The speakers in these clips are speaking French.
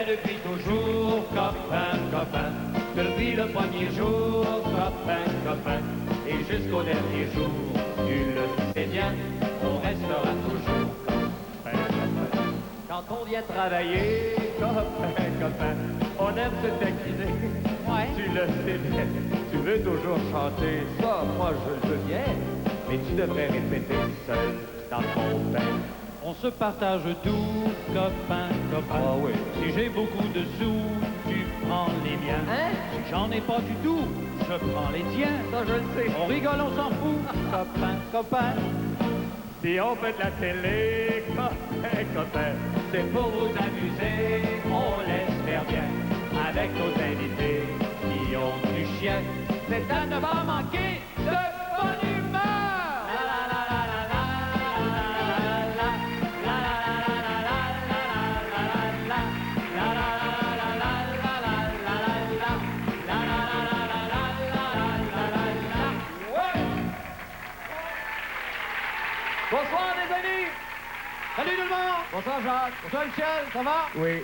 Mais depuis toujours, copain, copain. Depuis le premier jour, copain, copain. Et jusqu'au dernier jour, tu le sais bien, on restera toujours copain, copain. Quand on vient travailler, copain, copain, on aime se taquiner. Ouais. Tu le sais bien, tu veux toujours chanter. Ça, moi, je le veux bien. Mais tu devrais répéter seul dans ton bain. On se partage tout, copain, copain. Ah oui. Si j'ai beaucoup de sous, tu prends les miens. Hein? Si j'en ai pas du tout, je prends les tiens. Ça, je le sais. On rigole, on s'en fout, copain, copain. Si on fait de la télé, copain, copain, c'est pour vous amuser, on laisse faire bien. Avec nos invités qui ont du chien, c'est à ne pas manquer de bonne humeur. Bonsoir les amis! Salut tout le monde! Bonsoir Jacques! Bonsoir Michel, ça va? Oui.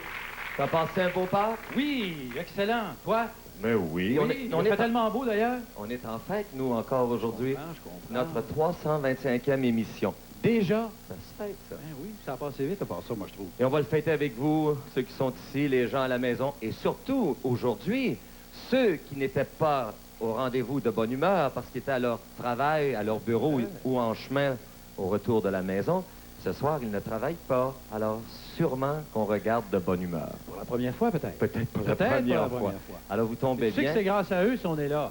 T'as passé un beau pas? Oui, excellent. Toi? Mais oui. On est tellement beau d'ailleurs. On est en fête, nous, encore aujourd'hui. Je comprends. Notre 325e émission. Déjà? Ça se fête, ça. Ben oui, ça a passé vite à part ça, moi, je trouve. Et on va le fêter avec vous, ceux qui sont ici, les gens à la maison. Et surtout, aujourd'hui, ceux qui n'étaient pas au rendez-vous de bonne humeur parce qu'ils étaient à leur travail, à leur bureau ou en chemin au retour de la maison. Ce soir, ils ne travaillent pas. Alors, sûrement qu'on regarde de bonne humeur. Pour la première fois, peut-être. Peut-être pour la Peut-être première pour la fois. première fois. Alors, vous tombez Tu sais que bien. c'est grâce à eux si on est là.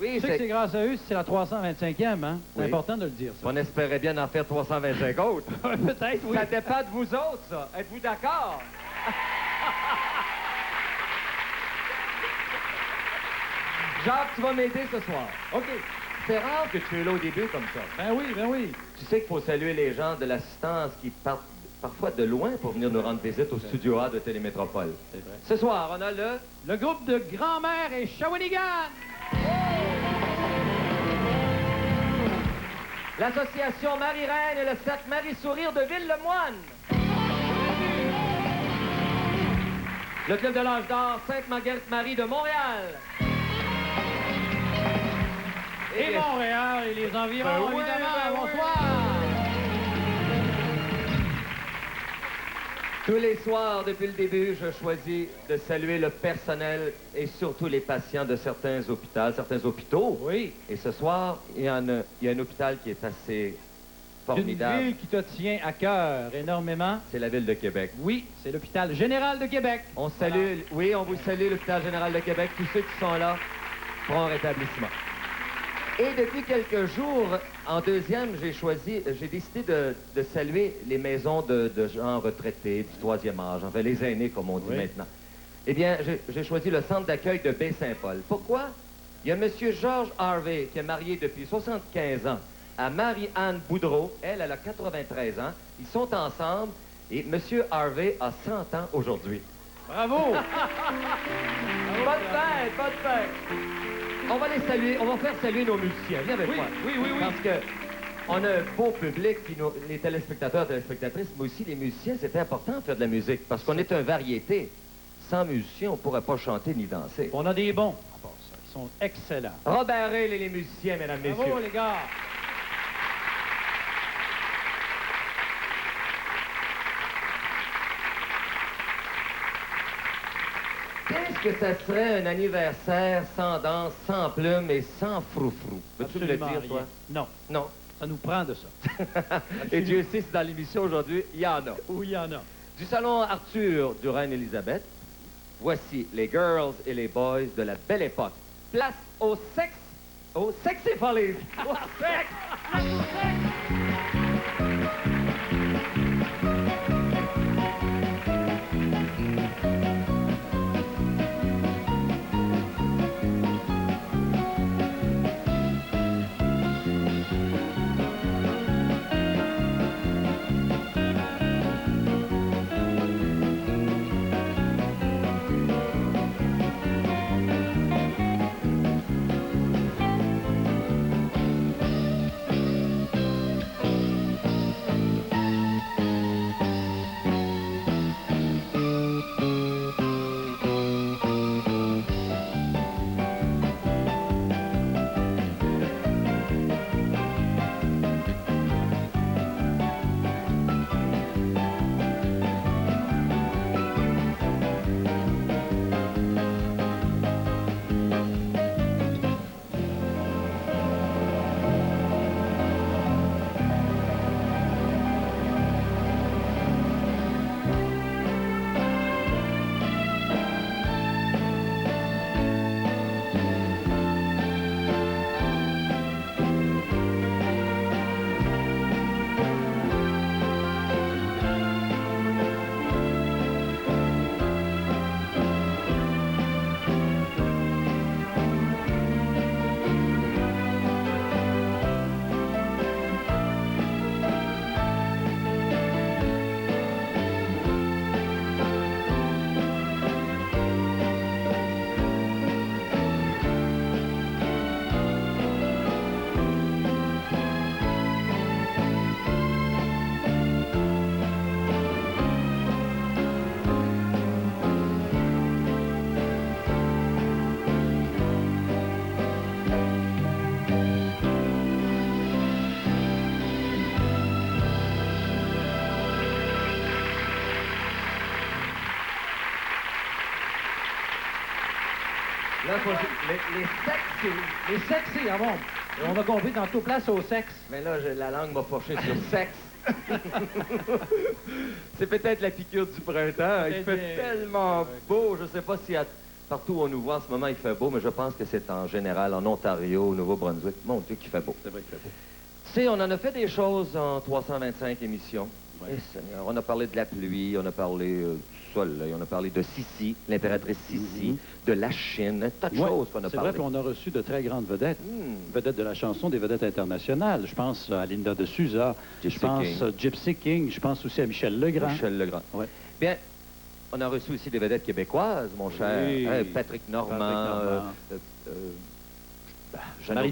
Oui, Tu sais que c'est grâce à eux si c'est la 325e, hein? C'est Oui. important de le dire, ça. On espérait bien en faire 325 autres. Peut-être, oui. Ça dépend de vous autres, ça. Êtes-vous d'accord? Jacques, tu vas m'aider ce soir. OK. C'est rare que tu es là au début comme ça. Ben oui, ben oui. Tu sais qu'il faut saluer les gens de l'assistance qui partent parfois de loin pour venir nous rendre visite au studio A de Télémétropole. C'est vrai. Ce soir, on a Le groupe de grand-mère et Shawinigan. l'association Marie-Reine et le cercle Marie-Sourire de Ville-le-Moine. Le club de l'âge d'or Sainte-Marguerite-Marie de Montréal. Et Montréal et les environs, Ben oui, évidemment. ben oui. Bonsoir. Tous les soirs, depuis le début, je choisis de saluer le personnel et surtout les patients de certains hôpitaux. Oui. Et ce soir, il y a un hôpital qui est assez Une formidable. ville qui te tient à cœur énormément. C'est la ville de Québec. Oui, c'est l'hôpital général de Québec. On salue, oui, on vous salue, l'hôpital général de Québec. Tous ceux qui sont là, prompt rétablissement. Et depuis quelques jours, en deuxième, j'ai décidé de saluer les maisons de gens retraités du troisième âge, enfin les aînés, comme on dit Oui. maintenant. Eh bien, j'ai choisi le centre d'accueil de Baie-Saint-Paul. Pourquoi? Il y a M. Georges Harvey, qui est marié depuis 75 ans à Marie-Anne Boudreau. Elle a 93 ans. Ils sont ensemble et M. Harvey a 100 ans aujourd'hui. Bravo. Bonne fête, bonne fête. On va les saluer, on va faire saluer nos musiciens. Viens avec Oui, moi. oui, oui, oui. Parce que on a un beau public, puis les téléspectateurs, téléspectatrices, mais aussi les musiciens, c'est important de faire de la musique, parce qu'on est un variété. Sans musiciens, on ne pourrait pas chanter ni danser. On a des bons, à part ça. Ils sont excellents. Robert Hill et les musiciens, mesdames, messieurs. Bravo, les gars. Qu'est-ce que ça serait un anniversaire sans danse, sans plumes et sans froufrou? Peux-tu me le Absolument dire, toi? rien. Non, Non. ça nous prend de ça. Et Dieu sait si dans l'émission aujourd'hui, il y en a. Oui, il y en a. Du salon Arthur du Reine-Élisabeth, voici les girls et les boys de la belle époque. Place au sexe, au sexy-follies. Au sexe! Là, les sexy. Les sexy, ah bon. Et on a compris tantôt place au sexe. Mais là, la langue m'a forché sur sexe. C'est peut-être la piqûre du printemps. Il fait tellement beau. Je ne sais pas si partout où on nous voit en ce moment, il fait beau, mais je pense que c'est en général en Ontario, au Nouveau-Brunswick. Mon Dieu, qu'il fait beau. C'est vrai qu'il fait beau. Tu sais, on en a fait des choses en 325 émissions. Ouais. Eh, Seigneur, on a parlé de la pluie, on a parlé du soleil, on a parlé de Sissi, l'impératrice Sissi, de la Chine, un tas de choses qu'on a C'est parlé. vrai qu'on a reçu de très grandes vedettes. Vedettes de la chanson, des vedettes internationales. Je pense à Linda de Souza, Gypsy je pense King. à Gypsy King, je pense aussi à Michel Legrand. Michel Legrand. Ouais. Bien, on a reçu aussi des vedettes québécoises, mon cher. Oui. Patrick Normand, Patrick Normand. Jeannot Marie